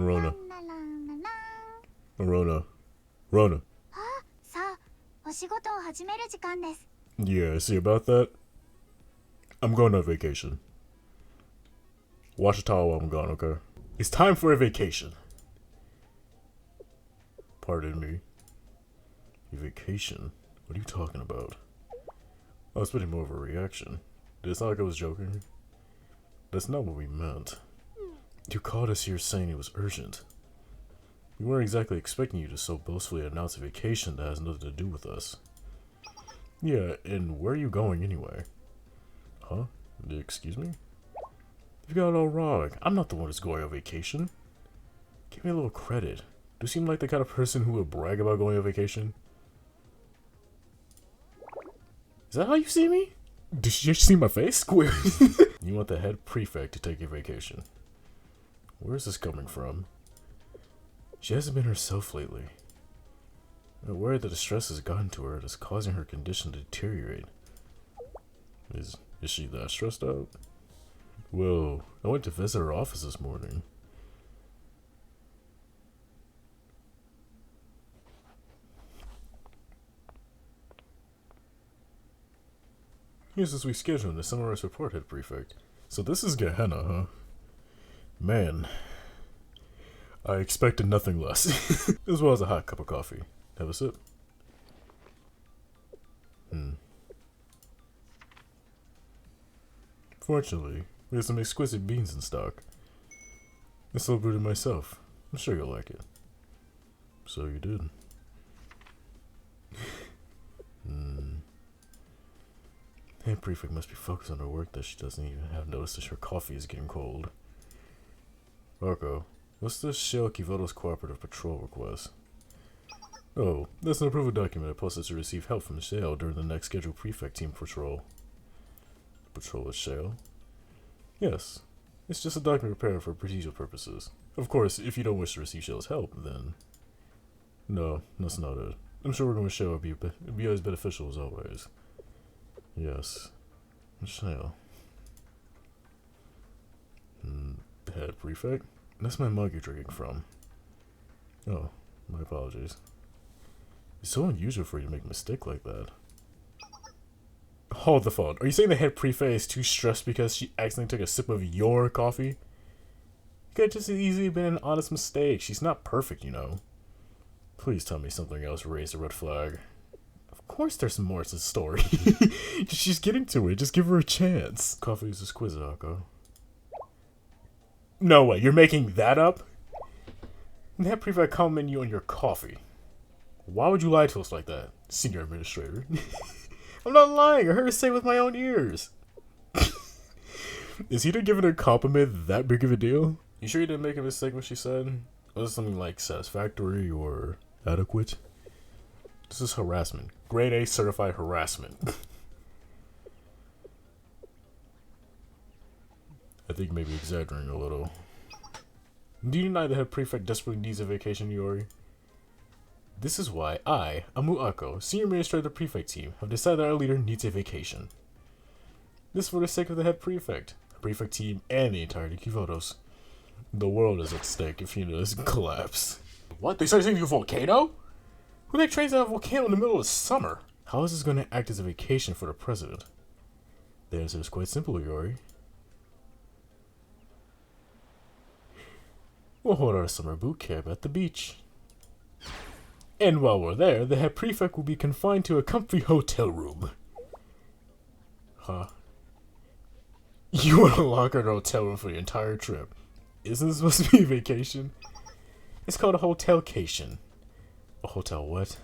Rona. Rona. Rona. Yeah, see about that? I'm going on vacation. Watch the towel while I'm gone, okay? It's time for a vacation. Pardon me. A vacation? What are you talking about? I was putting more of a reaction. Did it sound like I was joking? That's not what we meant. You called us here saying it was urgent. We weren't exactly expecting you to so boastfully announce a vacation that has nothing to do with us. Yeah, and where are you going anyway? Huh? Excuse me? You got it all wrong. I'm not the one who's going on vacation. Give me a little credit. Do you seem like the kind of person who would brag about going on vacation? Is that how you see me? Did you just see my face? Square. You want the head prefect to take a vacation. Where is this coming from? She hasn't been herself lately. I'm worried that the stress has gotten to her and is causing her condition to deteriorate. Is she that stressed out? Well, I went to visit her office this morning. Here's this week's schedule and the summarized report, head prefect. So this is Gehenna, huh? Man, I expected nothing less. As well as a hot cup of coffee. Have a sip. Fortunately, we have some exquisite beans in stock. I still brewed it myself. I'm sure you'll like it. So you did. Hey, Prefect must be focused on her work that she doesn't even have noticed that her coffee is getting cold. Marco, what's this Shell Kivoto's cooperative patrol request? Oh, that's an approval document I posted to receive help from Shell during the next scheduled Prefect team patrol. Patrol with Shell? Yes. It's just a document prepared for procedural purposes. Of course, if you don't wish to receive Shell's help, then... No, that's not it. I'm sure working with Shell would be as beneficial as always. Yes. Shell. Head Prefect? That's my mug you're drinking from. Oh, my apologies. It's so unusual for you to make a mistake like that. Hold the phone. Are you saying the head prefect is too stressed because she accidentally took a sip of your coffee? It could have just as easily been an honest mistake. She's not perfect, you know. Please tell me something else raised a red flag. Of course there's more to the story. She's getting to it. Just give her a chance. Coffee is exquisite, Akko. No way. You're making that up? The head prefect complimented you on your coffee. Why would you lie to us like that, Senior Administrator? I'm not lying. I heard her say it with my own ears. Is Hina giving a compliment that big of a deal? You sure you didn't make a mistake when she said? Was it something like satisfactory or adequate? This is harassment. Grade A certified harassment. I think maybe exaggerating a little. Do you deny the head prefect desperately needs a vacation, Yori? This is why I, Amu Akko, Senior Administrator of the Prefect team, have decided that our leader needs a vacation. This is for the sake of the head prefect, the Prefect team, and the entirety of Kivotos. The world is at stake if Hina doesn't collapse. What? They started saying a volcano? Who the heck trains on a volcano in the middle of summer? How is this going to act as a vacation for the president? The answer is quite simple, Yori. We'll hold our summer boot camp at the beach. And while we're there, the head prefect will be confined to a comfy hotel room. Huh? You want to lock her in a hotel room for the entire trip? Isn't this supposed to be a vacation? It's called a hotelcation. A hotel what?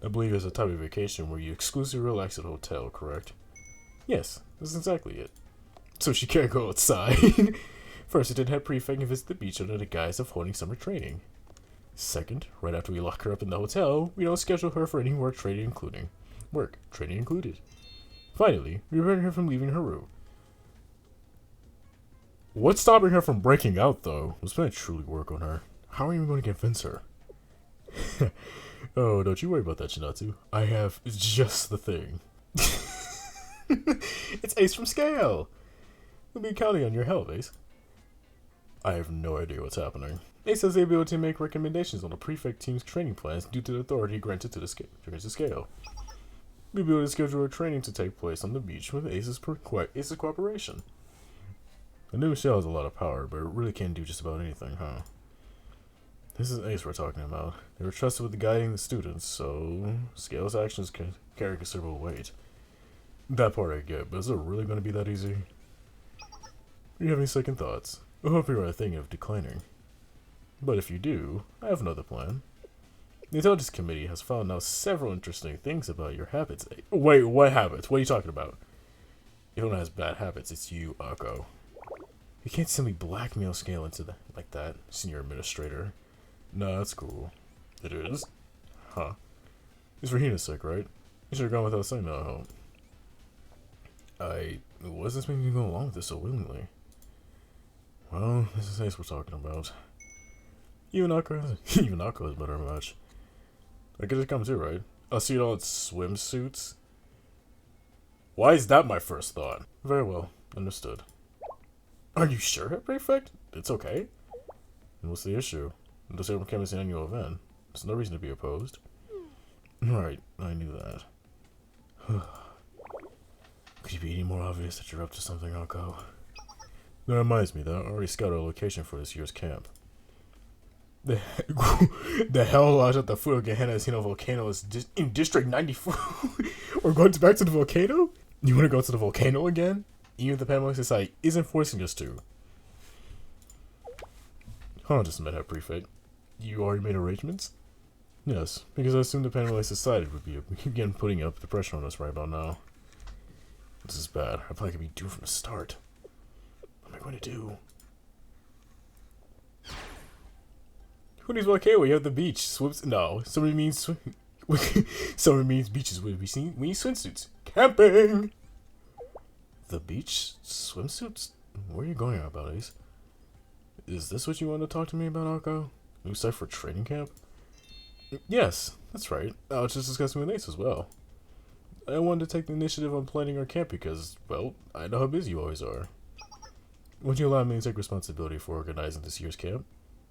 I believe it's a type of vacation where you exclusively relax at a hotel, correct? Yes, that's exactly it. So she can't go outside. First, it did head prefect and visit the beach under the guise of holding summer training. Second, right after we lock her up in the hotel, we don't schedule her for any work training included. Finally, we prevent her from leaving her room. What's stopping her from breaking out, though? Let's plan to truly work on her. How are we even going to convince her? Oh, don't you worry about that, Shinatsu. I have just the thing. It's Ace from Scale. We'll be counting on your help, Ace. I have no idea what's happening. Ace has the ability to make recommendations on the Prefect team's training plans due to the authority granted to the scale. The ability to schedule a training to take place on the beach with Ace's cooperation. I knew Michelle has a lot of power, but it really can't do just about anything, huh? This is Ace we're talking about. They were trusted with guiding the students, so Scale's actions can carry considerable weight. That part I get, but is it really going to be that easy? Do you have any second thoughts? I hope you are thinking of declining. But if you do, I have another plan. The Intelligence Committee has found out several interesting things about your habits. Wait, what habits? What are you talking about? Everyone has bad habits. It's you, Akko. You can't simply blackmail Scale into like that, Senior Administrator. No, that's cool. It is? Huh. It's for Hina's sake, right? You should have gone without saying that, I hope. What does this make you go along with this so willingly? Well, this is Ace we're talking about. Even Akko is better match. I guess it comes here, right? I'll see it all in swimsuits. Why is that my first thought? Very well, understood. Are you sure, Prefect? It's okay. And what's the issue? The Cerebral Chemist's annual event. There's no reason to be opposed. Right, I knew that. Could you be any more obvious that you're up to something, Akko? That reminds me that I already scouted a location for this year's camp. The hell lodge at the foot of Gehenna's Hina volcano is in District 94. We're going back to the volcano? You want to go to the volcano again? Even if the Panoramic Society isn't forcing us to. Hold on just a minute, Prefect. You already made arrangements? Yes, because I assumed the Panoramic Society would be again putting up the pressure on us right about now. This is bad. I probably could be doomed from the start. What am I going to do? Who needs volcano? We have the beach. Swims? No. Summer means summer means beaches will be seen. We need swimsuits. Camping. The beach swimsuits? Where are you going about, Ace? Is this what you want to talk to me about, Akko? New site for training camp? Yes, that's right. I was just discussing with Ace as well. I wanted to take the initiative on planning our camp because, well, I know how busy you always are. Would you allow me to take responsibility for organizing this year's camp?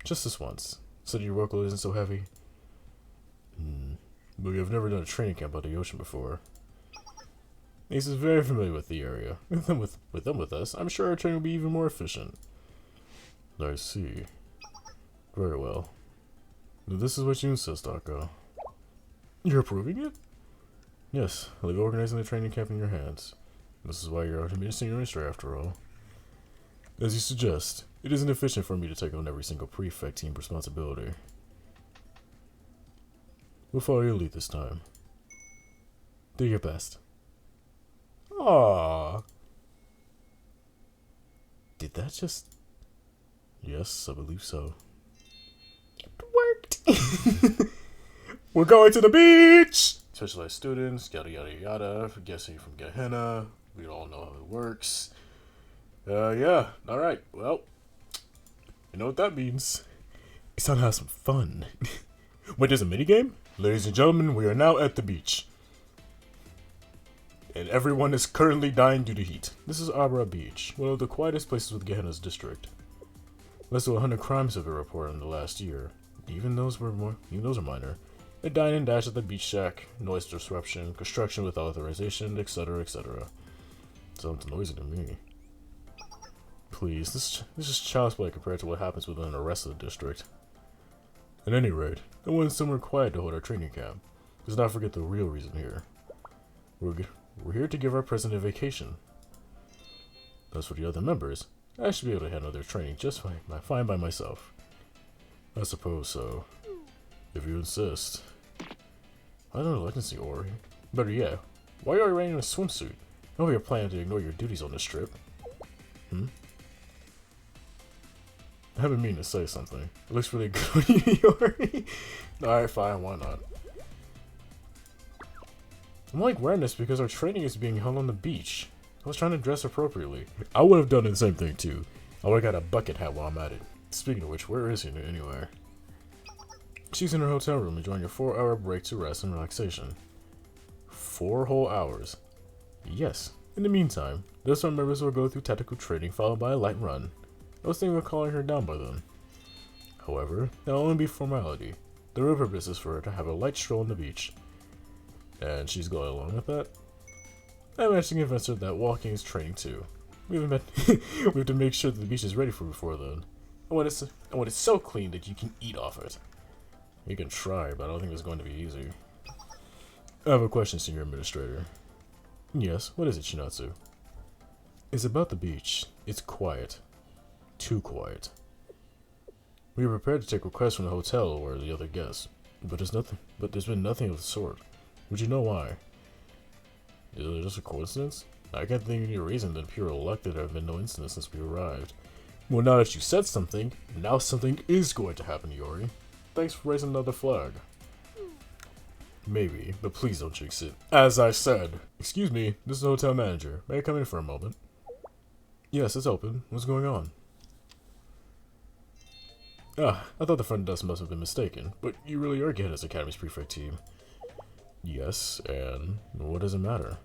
Just this once, so that your workload isn't so heavy. But we have never done a training camp on the ocean before. Ace is very familiar with the area. With them with us, I'm sure our training will be even more efficient. I see. Very well. This is what you insist, Akko. You're approving it? Yes, I'll leave organizing the training camp in your hands. This is why you're our senior minister after all. As you suggest, it isn't efficient for me to take on every single prefect team responsibility. We'll follow your lead this time. Do your best. Aww. Did that just... Yes, I believe so. It worked! We're going to the beach! Specialized students, yada yada yada, guessing from Gehenna. We all know how it works. Yeah, alright, well, you know what that means. It's time to have some fun. Wait, there's a minigame? Ladies and gentlemen, we are now at the beach. And everyone is currently dying due to heat. This is Abra Beach, one of the quietest places with Gehenna's district. Less than 100 crimes have been reported in the last year. Even those are minor. A dine and dash at the beach shack, noise disruption, construction without authorization, etc., etc. Sounds noisy to me. Please, this is child's play compared to what happens within the rest of the district. At any rate, I wanted somewhere quiet to hold our training camp. Let's not forget the real reason here. We're here to give our president a vacation. As for the other members, I should be able to handle their training just fine by myself. I suppose so. If you insist. I don't like to see Ori. Better yet, why are you wearing a swimsuit? I hope you're planning to ignore your duties on this trip. I haven't meaning to say something. It looks really good on you, Ori. Alright, fine, why not? I'm like wearing this because our training is being held on the beach. I was trying to dress appropriately. I would have done the same thing too. I would have got a bucket hat while I'm at it. Speaking of which, where is Hina anyway? She's in her hotel room enjoying a 4-hour break to rest and relaxation. 4 whole hours. Yes. In the meantime, those members will go through tactical training followed by a light run. I was thinking of calling her down by then. However, that'll only be formality. The real purpose is for her to have a light stroll on the beach. And she's going along with that. I managed to convince her that walking is training too. We have to make sure that the beach is ready for before then. I want it so clean that you can eat off it. You can try, but I don't think it's going to be easy. I have a question, Senior Administrator. Yes, what is it, Shinatsu? It's about the beach. It's quiet. Too quiet. We were prepared to take requests from the hotel or the other guests, but there's been nothing of the sort. Would you know why? Is it just a coincidence? I can't think of any reason than pure luck that there have been no incidents since we arrived. Well, now that you said something, now something is going to happen, Yori. Thanks for raising another flag. Maybe, but please don't jinx it. As I said. Excuse me, this is the hotel manager. May I come in for a moment? Yes, it's open. What's going on? Ah, I thought the front desk must have been mistaken, but you really are Gehenna's Academy's prefect team. Yes, and what does it matter?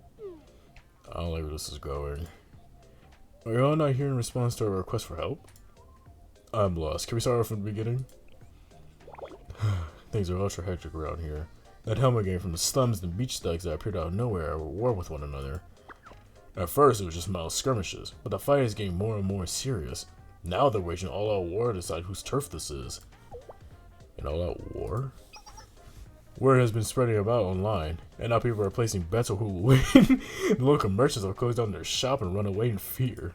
I don't like where this is going. Are you all not here in response to our request for help? I'm lost. Can we start off from the beginning? Things are ultra hectic around here. That helmet gang from the slums and beach thugs that appeared out of nowhere are at war with one another. At first, it was just mild skirmishes, but the fight is getting more and more serious. Now they're waging all-out war to decide whose turf this is. An all-out war? Word has been spreading about online, and now people are placing bets on who will win. The local merchants will close down their shop and run away in fear.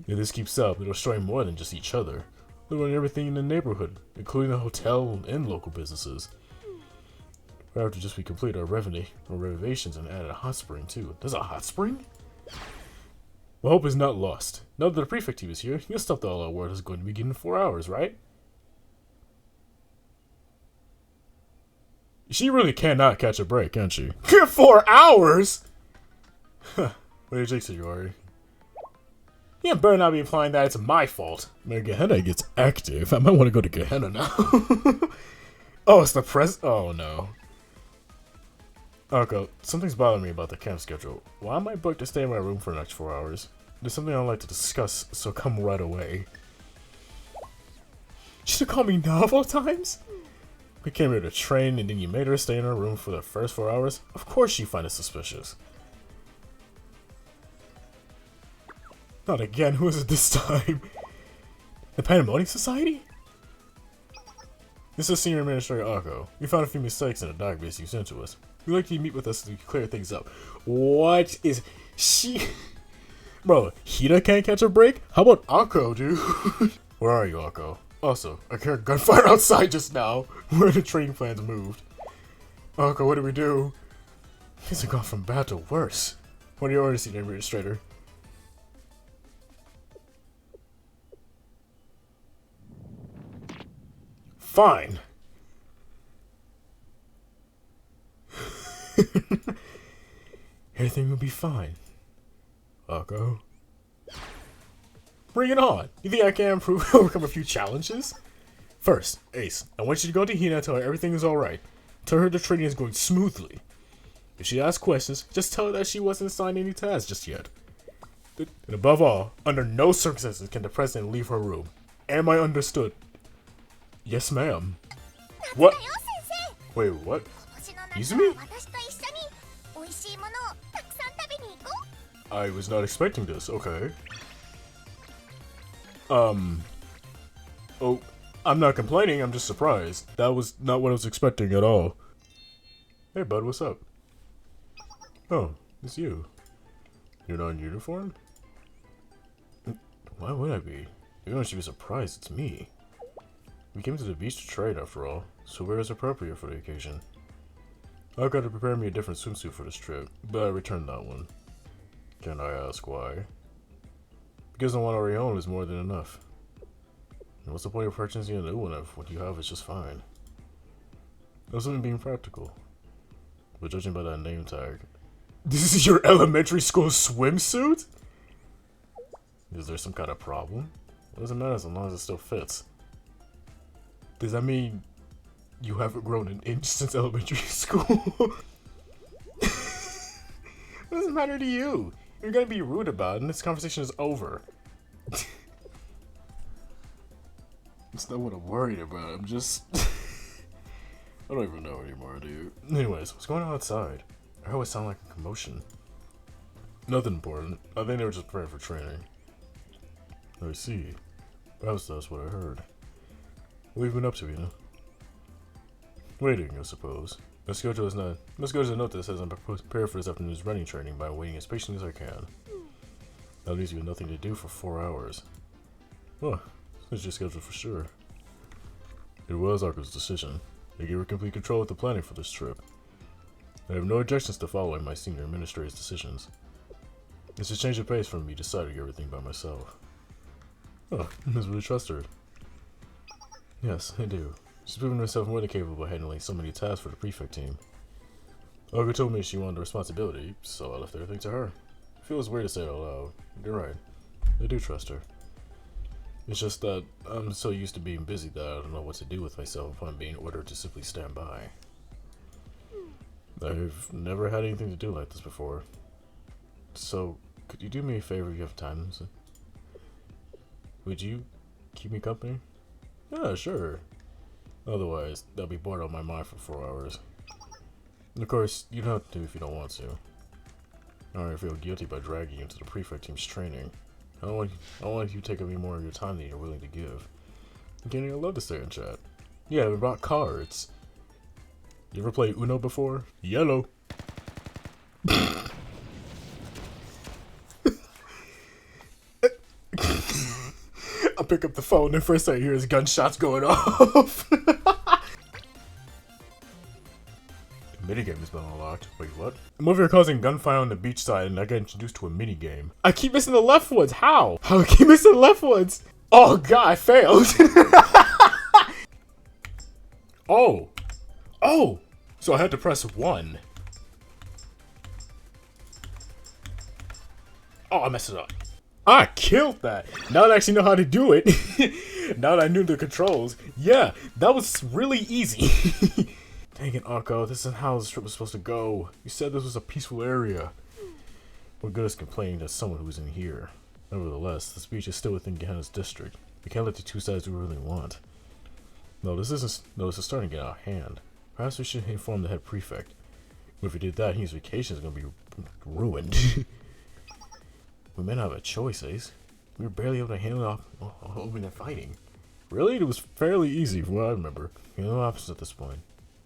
If this keeps up, it'll destroy more than just each other. They'll ruin everything in the neighborhood, including the hotel and local businesses. We'll have to just complete our renovations and add a hot spring too. There's a hot spring? Well, hope is not lost. Now that the prefect team is here, you'll stop the all-out war that's going to begin in 4 hours, right? She really cannot catch a break, can she? 4 hours?! What do you think, Yori? You better not be implying that it's my fault. When Gehenna gets active, I might want to go to Gehenna now. Oh, it's the oh no. Okay, something's bothering me about the camp schedule. Why am I booked to stay in my room for the next 4 hours? There's something I'd like to discuss, so come right away. You should call me now of all times? We came here to train, and then you made her stay in her room for the first 4 hours? Of course you find it suspicious. Not again, who is it this time? The Pandemonium Society? This is Senior Administrator Akko. We found a few mistakes in the database you sent to us. We'd like you to meet with us to clear things up. What is she? Bro, Hina can't catch a break? How about Akko, dude? Where are you, Akko? Also, I heard gunfire outside just now. Where the training plans moved. Akko, what do we do? Things have gone from bad to worse. What are your orders, Senior Administrator? Fine. Everything will be fine. Akko. Bring it on! You think I can overcome a few challenges? First, Ace, I want you to go to Hina and tell her everything is alright. Tell her the training is going smoothly. If she asks questions, just tell her that she wasn't assigned any tasks just yet. And above all, under no circumstances can the president leave her room. Am I understood? Yes, ma'am. What? Wait, what? Izumi? I was not expecting this, okay. Oh, I'm not complaining, I'm just surprised. That was not what I was expecting at all. Hey bud, what's up? Oh, it's you. You're not in uniform? Why would I be? Everyone should be surprised it's me. We came to the beach to trade after all, so where is appropriate for the occasion? I got to prepare me a different swimsuit for this trip, but I returned that one. Can I ask why? Because the one I already own is more than enough. And what's the point of purchasing a new one if what you have is just fine? I was only being practical. But judging by that name tag... This is your elementary school swimsuit? Is there some kind of problem? It doesn't matter as long as it still fits. Does that mean you haven't grown an inch since elementary school? What does it matter to you? You're gonna be rude about it and this conversation is over. It's not what I'm worried about. I'm just... I don't even know anymore, dude. Anyways, what's going on outside? I heard it sound like a commotion. Nothing important. I think they were just preparing for training. I see. Perhaps that's what I heard. What have you been up to, Hina? Waiting, I suppose. Let's go to a note that says I'm prepared for this afternoon's running training by waiting as patiently as I can. That leaves you with nothing to do for 4 hours. Well, it's just scheduled for sure. It was Arco's decision. They gave her complete control of the planning for this trip. I have no objections to following my senior administrator's decisions. It's a change of pace from me deciding everything by myself. Oh, I really trust her. Yes, I do. She's proven herself more than capable of handling so many tasks for the Prefect team. Olga told me she wanted the responsibility, so I left everything to her. It feels weird to say it out loud. You're right. I do trust her. It's just that I'm so used to being busy that I don't know what to do with myself if I'm being ordered to simply stand by. I've never had anything to do like this before. So, could you do me a favor if you have time? Would you keep me company? Yeah, sure. Otherwise, I'll be bored out of my mind for 4 hours. And of course, you don't have to if you don't want to. I already feel guilty by dragging you into the Prefect team's training. I don't want you to take any more of your time than you're willing to give. Again, I'd love to stay and chat. Yeah, we brought cards. You ever played Uno before? Yellow. I'll pick up the phone and first I hear is gunshots going off. Minigame has been unlocked. Wait, what? I'm over here causing gunfire on the beach side and I get introduced to a minigame. I keep missing the left ones. How? How I keep missing the left ones? Oh god, I failed. Oh. Oh. So I had to press 1. Oh, I messed it up. I killed that. Now that I actually know how to do it. Now that I knew the controls. Yeah, that was really easy. Dang it, Akko, this isn't how this trip was supposed to go. You said this was a peaceful area. What good is complaining to someone who's in here? Nevertheless, this beach is still within Gehenna's district. We can't let the two sides do what we really want. No, this is starting to get out of hand. Perhaps we should inform the head prefect. If we did that, his vacation is going to be ruined. We may not have a choice, Ace. We were barely able to handle off open and fighting. Really? It was fairly easy from what I remember. No options at this point.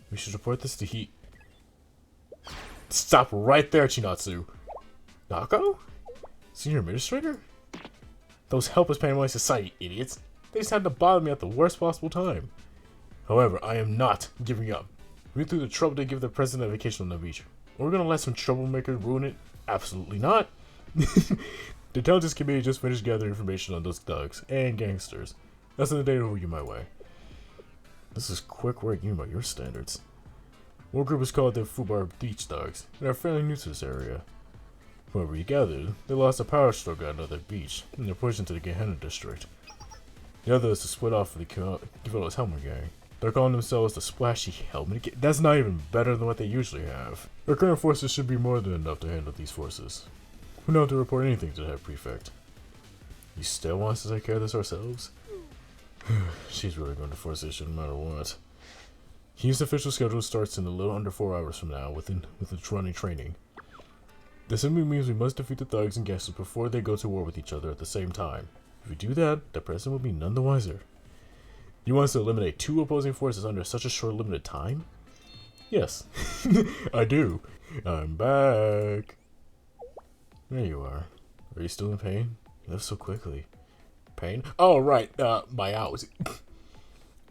We should report this to Heat. Stop right there, Chinatsu. Nako? Senior Administrator? Those helpless Panamanian society idiots. They just had to bother me at the worst possible time. However, I am not giving up. We went through the trouble to give the president a vacation on the beach. Are we gonna let some troublemaker ruin it? Absolutely not. The intelligence committee just finished gathering information on those thugs and gangsters. That's the data over you my way. This is quick work even by your standards. One group is called the Fubar Beach Thugs, and are fairly new to this area. From what we gathered, they lost a power struggle at another beach, and they're pushed into the Gehenna district. The other is to split off from the Kivelo's Helmet Gang. They're calling themselves the Splashy Helmet Gang. That's not even better than what they usually have. Our current forces should be more than enough to handle these forces. We don't have to report anything to the head prefect. You still want us to take care of this ourselves? She's really going to force this no matter what. His official schedule starts in a little under 4 hours from now with its running training. This simply means we must defeat the thugs and gangsters before they go to war with each other at the same time. If we do that, the president will be none the wiser. You want us to eliminate 2 opposing forces under such a short limited time? Yes, I do. I'm back. There you are. Are you still in pain? You left so quickly. Pain? Oh, right, my out.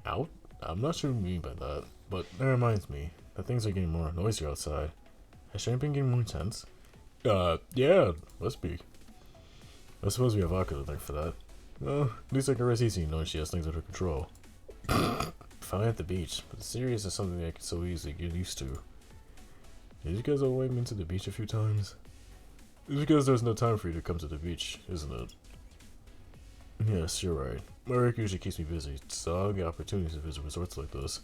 Out? I'm not sure what you mean by that, but that reminds me that things are getting more noisier outside. Has Shane been getting more intense? Yeah, must be. I suppose we have Aka to thank for that. Well, at least I can rest easy knowing she has things under control. Finally at the beach, but the series is something I can so easily get used to. Did you guys all wait me to the beach a few times? It's because there's no time for you to come to the beach, isn't it? Yes, you're right. My work usually keeps me busy, so I don't get opportunities to visit resorts like this.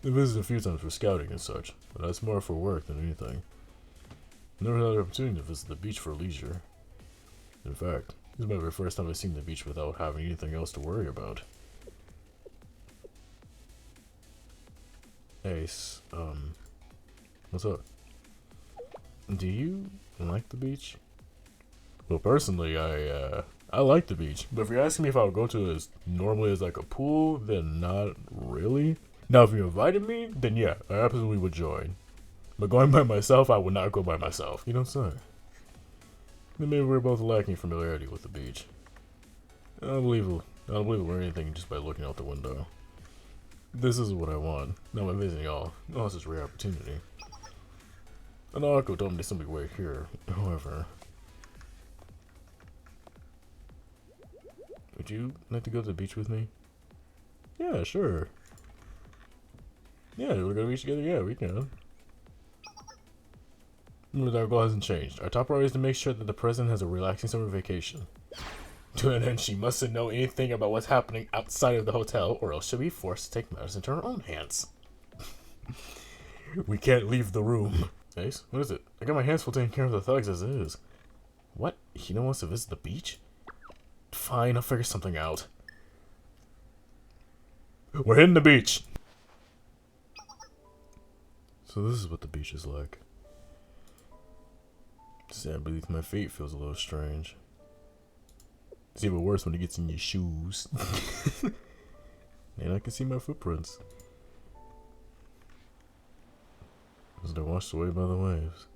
I visited a few times for scouting and such, but that's more for work than anything. I never had the opportunity to visit the beach for leisure. In fact, this is my very first time I've seen the beach without having anything else to worry about. Ace, what's up? Do you like the beach? Well, personally, I like the beach. But if you're asking me if I would go to it as normally as like a pool, then not really. Now, if you invited me, then yeah, I absolutely would join. But going by myself, I would not go by myself. You know what I'm saying? Then maybe we're both lacking familiarity with the beach. I don't believe we'll learn anything just by looking out the window. This is what I want. Now I'm visiting y'all. Oh, this is a rare opportunity. I know Akko told me to simply wait here. However, would you like to go to the beach with me? Yeah, sure. Yeah, we're gonna beach together? Yeah, we can. Remember, our goal hasn't changed. Our top priority is to make sure that the president has a relaxing summer vacation. To an end, she mustn't know anything about what's happening outside of the hotel, or else she'll be forced to take matters into her own hands. We can't leave the room. Ace, what is it? I got my hands full taking care of the thugs as is. What? Hina wants to visit the beach? Fine, I'll figure something out. We're hitting the beach! So this is what the beach is like. Sand beneath my feet feels a little strange. It's even worse when it gets in your shoes. And I can see my footprints. As they're washed away by the waves.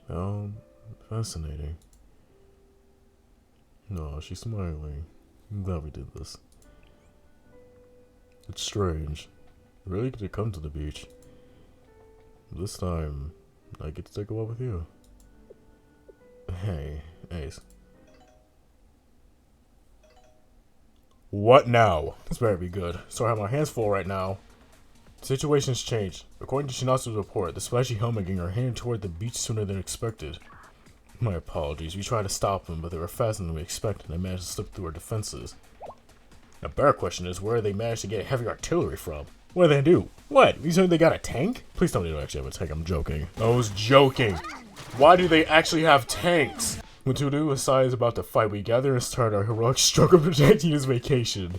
How fascinating. No, she's smiling. I'm glad we did this. It's strange. Really good to come to the beach. This time, I get to take a walk with you. Hey, Ace. What now? This better be good. So I have my hands full right now. The situation's changed. According to Shinatsu's report, the splashy helmet gang are heading toward the beach sooner than expected. My apologies. We tried to stop them, but they were faster than we expected and they managed to slip through our defenses. The better question is where they managed to get heavy artillery from. What do they do? What? You said they got a tank? Please tell me they don't actually have a tank. I'm joking. I was joking. Why do they actually have tanks? When Tudu Asai is about to fight, we gather and start our heroic struggle protecting his vacation.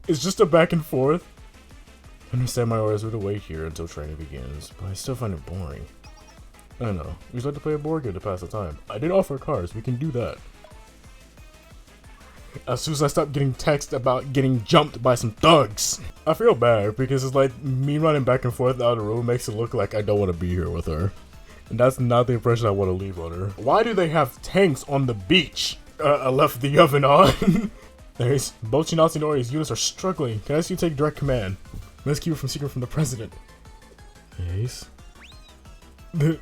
It's just a back and forth. I understand my orders were to wait here until training begins, but I still find it boring. I know. We just like to play a board game to pass the time. I did offer cars. We can do that. As soon as I stop getting texts about getting jumped by some thugs. I feel bad because it's like me running back and forth out of the room makes it look like I don't want to be here with her. And that's not the impression I want to leave on her. Why do they have tanks on the beach? I left the oven on. There's both Shinatsu and Ori's units are struggling. Can I ask you to take direct command? Rescue from secret from the president. Ace?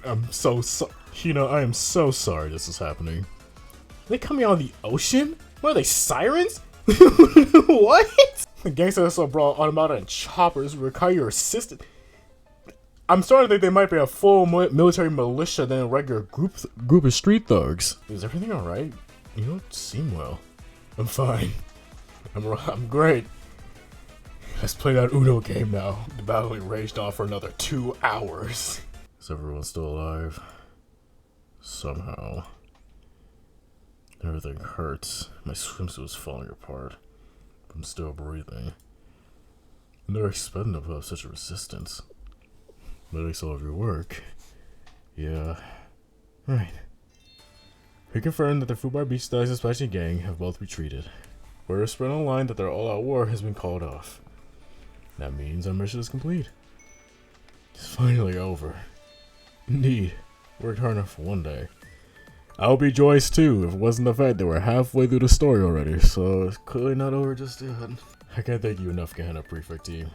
I'm so Hina, I am so sorry this is happening. Are they coming out of the ocean? What are they, sirens? What? The gangsters also brought automata and choppers require your assistance. I'm starting to think they might be a full military militia than a regular group of street thugs. Is everything alright? You don't seem well. I'm fine. I'm great. Let's play that Uno game now. The battle will be raged on for another 2 hours. Is everyone still alive? Somehow. Everything hurts. My swimsuit is falling apart. I'm still breathing. I never expected to have such a resistance. That makes all of your work. Yeah. Right. We confirmed that the Fubar Beach Thugs and Spicy Gang have both retreated. Word spread online that their all-out war has been called off. That means our mission is complete. It's finally over. Indeed. Worked hard enough for one day. I would be joyous too if it wasn't the fact that we're halfway through the story already, so it's clearly not over just yet. I can't thank you enough, Gehenna Prefect team.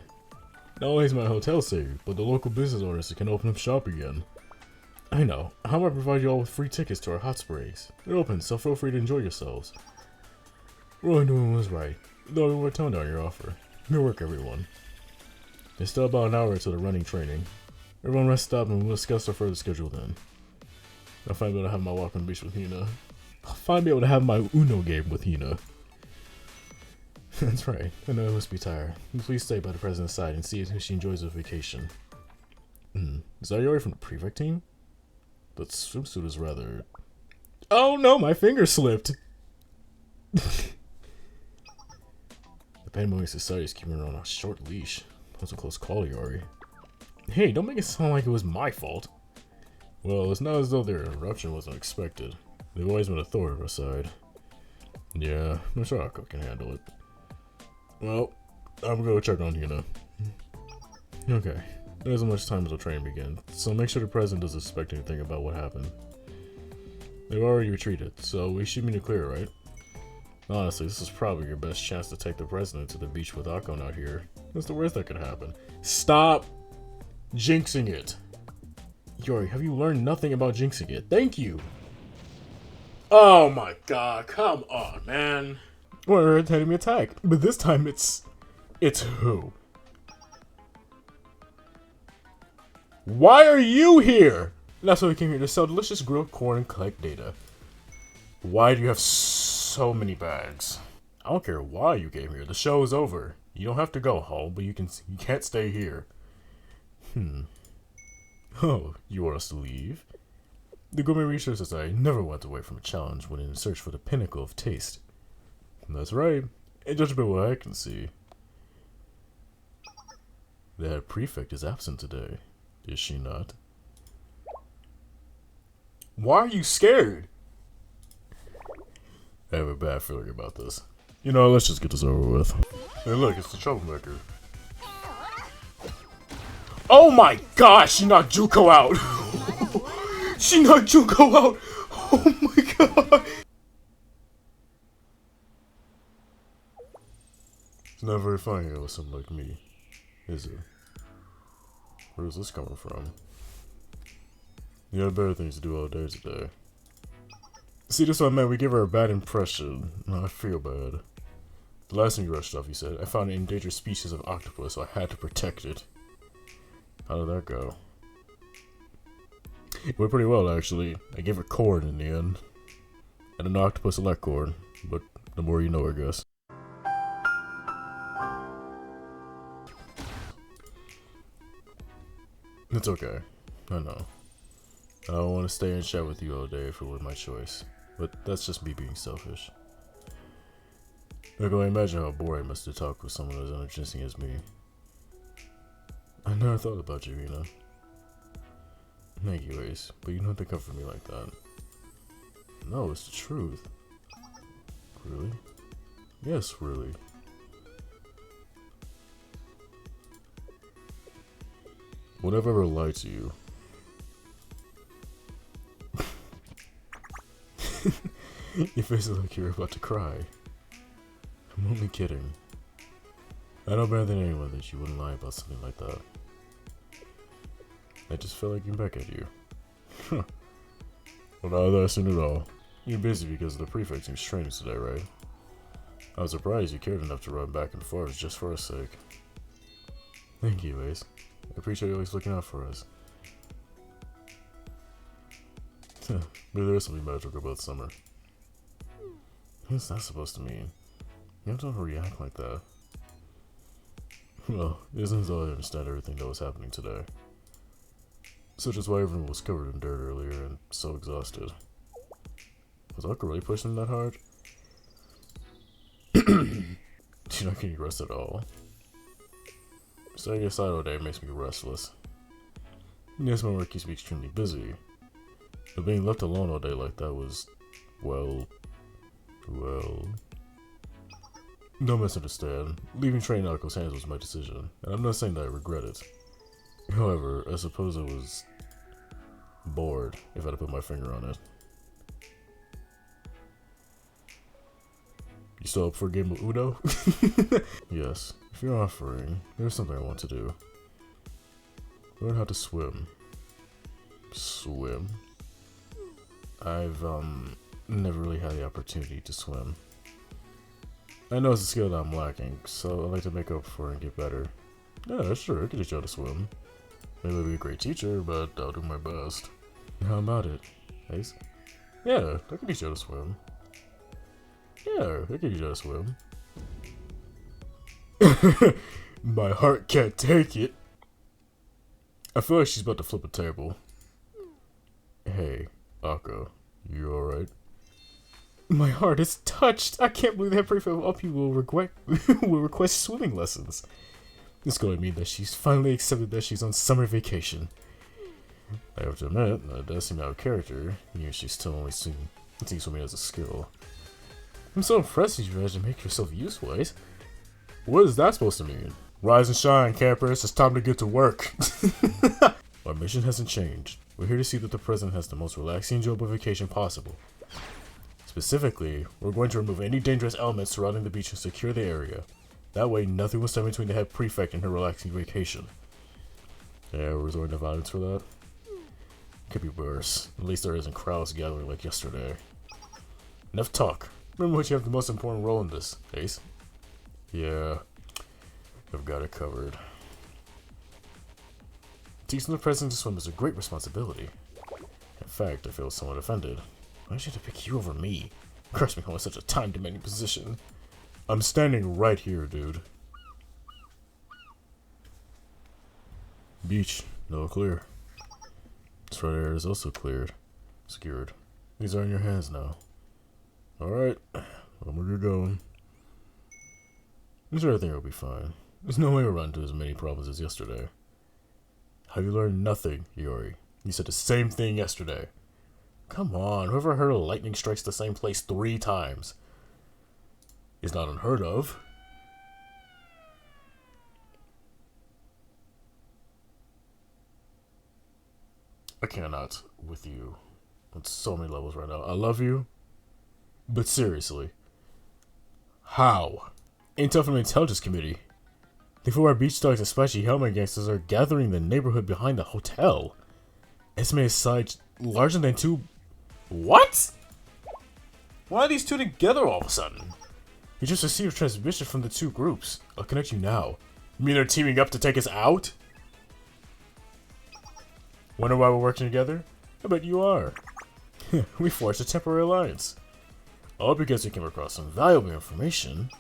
Not only is my hotel saved, but the local business owners can open up shop again. I know. How about I provide you all with free tickets to our hot springs? They're open, so feel free to enjoy yourselves. Rolling doing was right, though we were toned down your offer. Good work, everyone. There's still about an hour until the running training. Everyone rest up and we'll discuss our further schedule then. I'll finally be able to have my walk on the beach with Hina. I'll finally be able to have my Uno game with Hina. That's right. I know I must be tired. Please stay by the president's side and see if she enjoys her vacation. Is that Yori from the Prefect team? That swimsuit is rather... Oh no, my finger slipped! The Pandemonic Society is keeping her on a short leash. That's a close call, Yori. Hey, don't make it sound like it was my fault. Well, it's not as though their interruption wasn't expected. They've always been a thorn on our side. Yeah, I'm sure Akko can handle it. Well, I'm gonna go check on Hina. Okay, there isn't much time until training begins, so make sure the president doesn't suspect anything about what happened. They've already retreated, so we should be in the clear, right? Honestly, this is probably your best chance to take the president to the beach with Akko not here. That's the worst that could happen. Stop jinxing it! Yori, have you learned nothing about jinxing it? Thank you! Oh my god, come on, man. We're enemy attack, but this time it's who? Why are you here? That's why we came here, to sell delicious grilled corn and collect data. Why do you have so many bags? I don't care why you came here. The show is over. You don't have to go home, but you can't stay here. Oh, you want us to leave? The Gourmet Research Society never went away from a challenge when in search for the pinnacle of taste. That's right. And judging by what I can see, the head prefect is absent today. Is she not? Why are you scared? I have a bad feeling about this. You know, let's just get this over with. Hey look, it's the troublemaker. Oh my gosh, she knocked Juko out! She knocked Juko out! Oh my god! It's not very funny here with someone like me, is it? Where's this coming from? You have better things to do all day today. See, this one, man, we give her a bad impression. I feel bad. The last time you rushed off, you said, I found an endangered species of octopus, so I had to protect it. How did that go? It went pretty well, actually. I gave her corn in the end. And an octopus elect corn, but the more you know, I guess. It's okay. I know. I don't want to stay and chat with you all day if it were my choice. But that's just me being selfish. I can only imagine how boring it must have talked with someone as uninteresting as me. I never thought about you, Hina. Thank you, Ace, but you don't have to come for me like that. No, it's the truth. Really? Yes, really. Would I ever lie to you? Your face is like you're about to cry. I'm only kidding. I know better than anyone that you wouldn't lie about something like that. I just felt like getting back at you. Well, not that soon at all. You're busy because of the Prefect team's training today, right? I was surprised you cared enough to run back and forth just for our sake. Thank you, Ace. I appreciate you always looking out for us. Maybe there is something magical about summer. What's that supposed to mean? You don't have to react like that. Well, it isn't as though I understand everything that was happening today. Such as why everyone was covered in dirt earlier and so exhausted. Was Akko really pushing that hard? She's not getting rest at all. Staying aside all day makes me restless. Yes, my work keeps me extremely busy. But being left alone all day like that was, well... Don't misunderstand. Leaving training in Akko's hands was my decision, and I'm not saying that I regret it. However, I suppose I was bored, if I had to put my finger on it. You still up for a game of Uno? Yes, if you're offering, there's something I want to do. Learn how to swim. Swim? I've, never really had the opportunity to swim. I know it's a skill that I'm lacking, so I'd like to make up for it and get better. Yeah, sure, I can teach you how to swim. Maybe I'll be a great teacher, but I'll do my best. How about it, Ace? Yeah, I can teach you how to swim. Yeah, I can teach you how to swim. My heart can't take it. I feel like she's about to flip a table. Hey, Akko, you alright? My heart is touched. I can't believe that Prefect of all people will request swimming lessons. This is going to mean that she's finally accepted that she's on summer vacation. I have to admit, that does seem out of character, even if she's still only seeing swimming as a skill. I'm so impressed you managed to make yourself useful, eh? What is that supposed to mean? Rise and shine, campers. It's time to get to work. Our mission hasn't changed. We're here to see that the president has the most relaxing, enjoyable vacation possible. Specifically, we're going to remove any dangerous elements surrounding the beach and secure the area. That way, nothing will stand between the head prefect and her relaxing vacation. Yeah, we're resorting to violence for that. Could be worse. At least there isn't crowds gathering like yesterday. Enough talk. Remember what you have the most important role in this, Ace. Yeah, I've got it covered. Teaching the president to swim is a great responsibility. In fact, I feel somewhat offended. Why should I pick you over me? Curse me, holding such a time-demanding position. I'm standing right here, dude. Beach, no clear. This front area is also cleared. Secured. These are in your hands now. Alright, I'm where you're going. I'm sure everything will be fine. There's no way we'll run into as many problems as yesterday. Have you learned nothing, Iori? You said the same thing yesterday. Come on, whoever heard of lightning strikes the same place 3 times? Is not unheard of. I cannot with you on so many levels right now. I love you, but seriously, how? Intel from the Intelligence Committee. The 4 beach dogs and spicy helmet gangsters are gathering in the neighborhood behind the hotel. Estimated size larger than 2. What? Why are these 2 together all of a sudden? You just received a transmission from the 2 groups. I'll connect you now. You mean they're teaming up to take us out? Wonder why we're working together? I bet you are. We forged a temporary alliance. All because we came across some valuable information.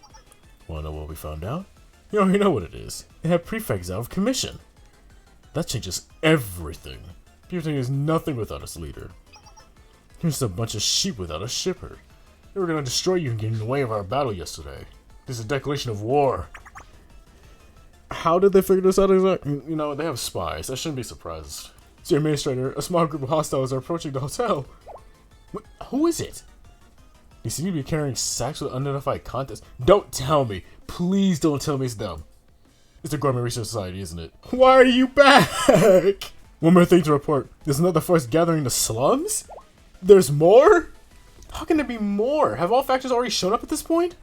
Wanna know what we found out? You already know what it is. They have prefects out of commission. That changes everything. Everything is nothing without its leader. You're just a bunch of sheep without a shipper. They were gonna destroy you and get in the way of our battle yesterday. This is a declaration of war. How did they figure this out exactly? You know, they have spies. I shouldn't be surprised. Sir Administrator, a small group of hostiles are approaching the hotel. Who is it? They seem to be carrying sacks with unidentified contents. Don't tell me. Please don't tell me it's them. It's the Gourmet Research Society, isn't it? Why are you back? One more thing to report. There's another force gathering in the slums? There's more? How can there be more? Have all factors already shown up at this point?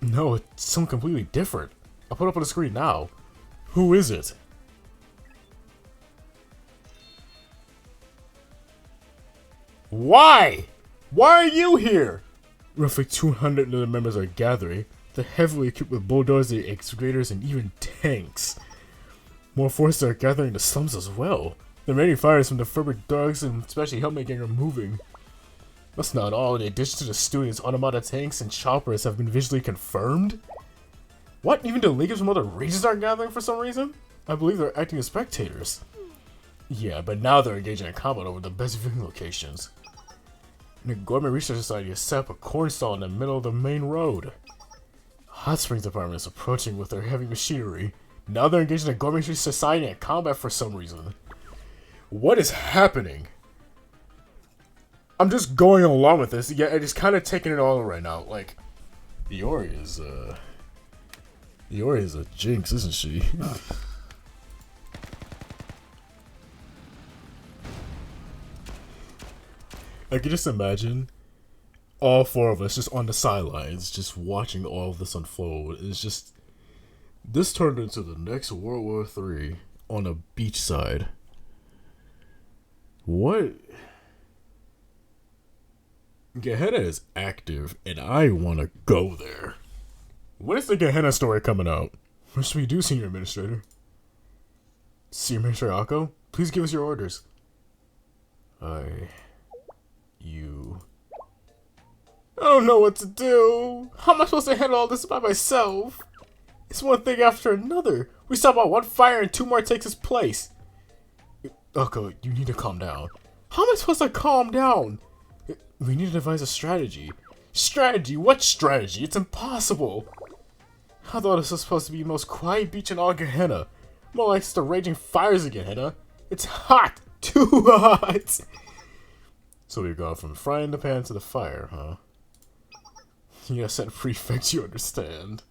No, it's something completely different. I'll put it up on the screen now. Who is it? Why? Why are you here? Roughly 200 of the members are gathering. They're heavily equipped with bulldozers, excavators, and even tanks. More forces are gathering in the slums as well. The remaining fighters from the Furby dogs and especially helmet gang are moving. That's not all. In addition to the students, automata tanks and choppers have been visually confirmed. What? Even the leaguers from other regions are gathering for some reason? I believe they're acting as spectators. Yeah, but now they're engaging in combat over the best viewing locations. And the Gourmet Research Society has set up a corn stall in the middle of the main road. Hot Springs Department is approaching with their heavy machinery. Now they're engaging the Gourmet Research Society in combat for some reason. What is happening? I'm just going along with this. Yeah, I'm just kind of taking it all right now. Like, Iori is a jinx, isn't she? I can just imagine all 4 of us just on the sidelines, just watching all of this unfold. It's just, this turned into the next World War III on a beachside. What? Gehenna is active, and I want to go there. When is the Gehenna story coming out? What should we do, Senior Administrator? Senior Administrator Akko, please give us your orders. I don't know what to do. How am I supposed to handle all this by myself? It's one thing after another. We saw about 1 fire and 2 more takes its place. Akko, you need to calm down. How am I supposed to calm down? We need to devise a strategy. Strategy? What strategy? It's impossible. I thought this was supposed to be the most quiet beach in all Gehenna. More like the raging fires of Gehenna. It's hot! Too hot! So we've gone from frying the pan to the fire, huh? Yes, and Prefect, you understand.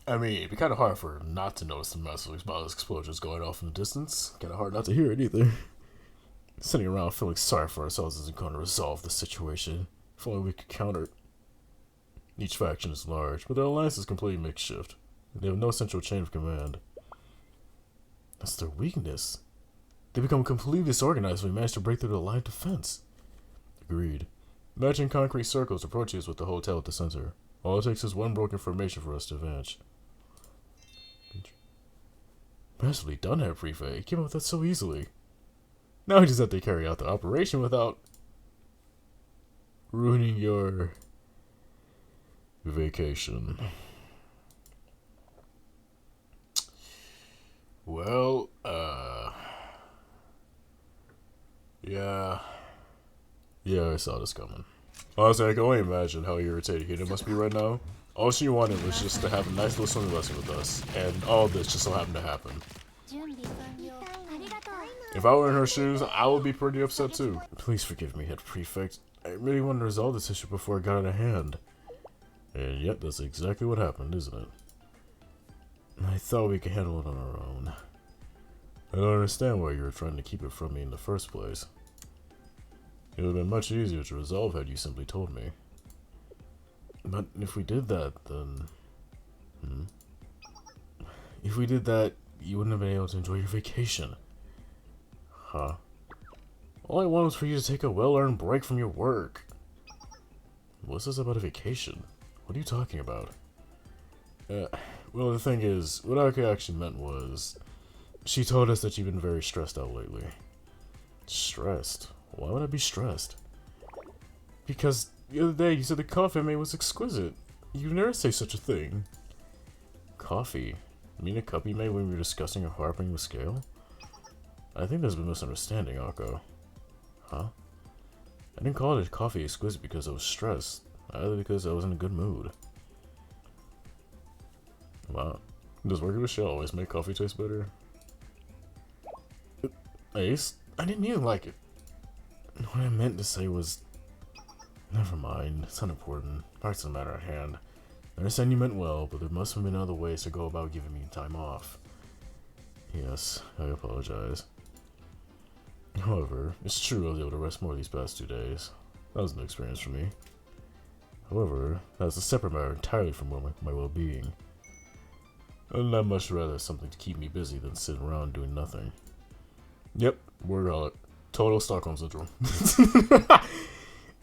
I mean, it'd be kind of hard for her not to notice the massive explosions going off in the distance. Kind of hard not to hear it either. Sitting around feeling sorry for ourselves isn't going to resolve the situation. If only we could counter it. Each faction is large, but their alliance is completely makeshift. They have no central chain of command. That's their weakness. They become completely disorganized when we manage to break through the line of defense. Agreed. Imagine concrete circles approaching us with the hotel at the center. All it takes is one broken formation for us to advance. Massively done, Herr Prefect. You came up with that so easily. Now we just have to carry out the operation without ruining your vacation. Well, yeah, I saw this coming. Honestly, I can only imagine how irritated Hina must be right now. All she wanted was just to have a nice little swimming lesson with us, and all this just so happened to happen. If I were in her shoes, I would be pretty upset too. Please forgive me, Head Prefect. I really wanted to resolve this issue before it got out of hand. And yet, that's exactly what happened, isn't it? I thought we could handle it on our own. I don't understand why you were trying to keep it from me in the first place. It would have been much easier to resolve had you simply told me. But if we did that, then... If we did that, you wouldn't have been able to enjoy your vacation. Huh? All I wanted was for you to take a well-earned break from your work. What's this about a vacation? What are you talking about? Well, the thing is, what I actually meant was... She told us that you've been very stressed out lately. Stressed? Why would I be stressed? Because the other day you said the coffee I made was exquisite. You never say such a thing. Coffee? You mean a cup you made when we were discussing a harping with scale? I think there's been a misunderstanding, Akko. Huh? I didn't call it coffee exquisite because I was stressed. Either because I was in a good mood. Wow. Does working with Shell always make coffee taste better? Ace? I didn't even like it. What I meant to say was... Never mind, it's unimportant. Parts of the matter at hand. I understand you meant well, but there must have been other ways to go about giving me time off. Yes, I apologize. However, it's true I was able to rest more these past 2 days. That was an experience for me. However, that's a separate matter entirely from my well-being. And I'd much rather have something to keep me busy than sit around doing nothing. Yep, Workaholic. Total Stockholm Syndrome.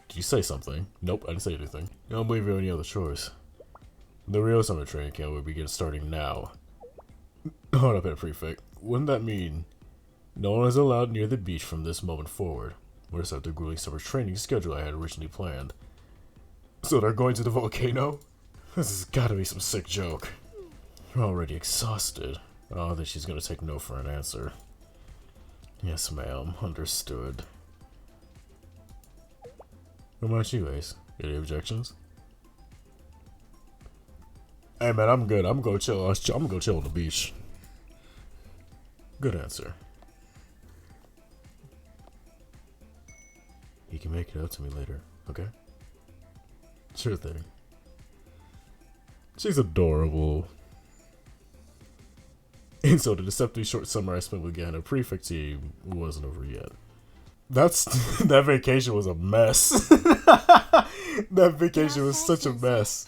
Did you say something? Nope, I didn't say anything. I don't believe you have any other choice. The real summer training camp will begin starting now. Hold up, Head Prefect. Wouldn't that mean no one is allowed near the beach from this moment forward? We're set the grueling summer training schedule I had originally planned. So they're going to the volcano? This has gotta be some sick joke. We're already exhausted. Oh, that she's gonna take no for an answer. Yes, ma'am. Understood. What about you, Ace? Any objections? Hey, man, I'm good. I'm gonna go chill. I'm gonna go chill on the beach. Good answer. You can make it up to me later, okay? Sure thing. She's adorable. And so the deceptively short summer I spent with Gehenna Prefect team wasn't over yet. That vacation was a mess. That vacation was such a mess.